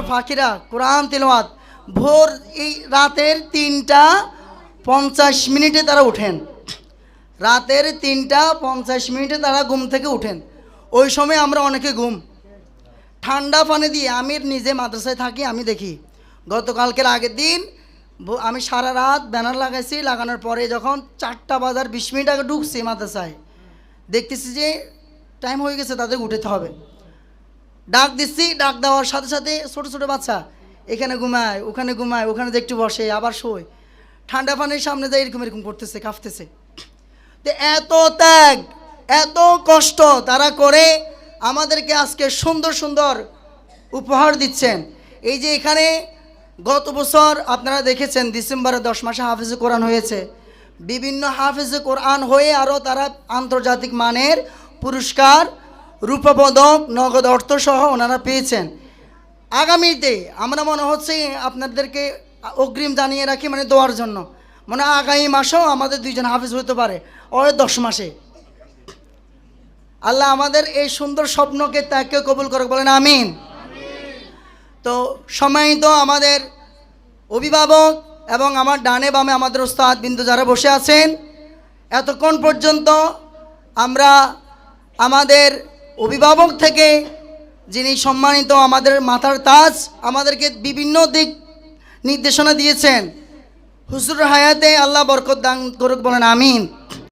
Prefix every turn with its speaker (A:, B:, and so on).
A: ফাঁকিরা কোরআন তেলাওয়াত ভোর এই রাতের 3টা 50 তারা উঠেন, রাতের 3টা 50 তারা ঘুম থেকে উঠেন। ওই সময় আমরা অনেকে ঘুম, ঠান্ডা পানি দিয়ে, আমি নিজে মাদ্রাসায় থাকি, আমি দেখি গতকালকের আগের দিন আমি সারা রাত ব্যানার লাগাইছি, লাগানোর পরে যখন 4টা বাজার 20 আগে ঢুকছি মাদ্রাসায়, দেখতেছি যে টাইম হয়ে গেছে, তাদের উঠতে হবে। ডাক দিচ্ছি, ডাক দেওয়ার সাথে সাথে ছোটো ছোটো বাচ্চা এখানে ঘুমায়, ওখানে যে একটু বসে আবার শোয়, ঠান্ডা পানির সামনে যায় এরকম এরকম করতেছে, কাঁপতেছে। তো এত ত্যাগ, এত কষ্ট তারা করে আমাদেরকে আজকে সুন্দর সুন্দর উপহার দিচ্ছেন। এই যে এখানে গত বছর আপনারা দেখেছেন ডিসেম্বরে 10 মাসে হাফেজে কোরআন হয়েছে, বিভিন্ন হাফেজে কোরআন হয়ে আরও তারা আন্তর্জাতিক মানের পুরস্কার, রূপপদক, নগদ অর্থ সহ ওনারা পেয়েছেন। আগামীতে আমরা মনে হচ্ছে আপনাদেরকে অগ্রিম জানিয়ে রাখি, মানে দোয়ার জন্য, মানে আগামী মাসেও আমাদের 2জন হাফেজ হতে পারে, ওই 10 মাসে। আল্লাহ আমাদের এই সুন্দর স্বপ্নকে তাকে কবুল করে, বলেন আমিন। তো সম্মানিত আমাদের অভিভাবক এবং আমার ডানে বামে আমাদের ওস্তাদ বিন্দু যারা বসে আছেন, এতক্ষণ পর্যন্ত আমরা আমাদের অভিভাবক থেকে যিনি সম্মানিত আমাদের মাথার তাজ, আমাদেরকে বিভিন্ন দিক নির্দেশনা দিয়েছেন, হুজুর হায়াতে আল্লাহ বরকত দান করুক, বলেন আমিন।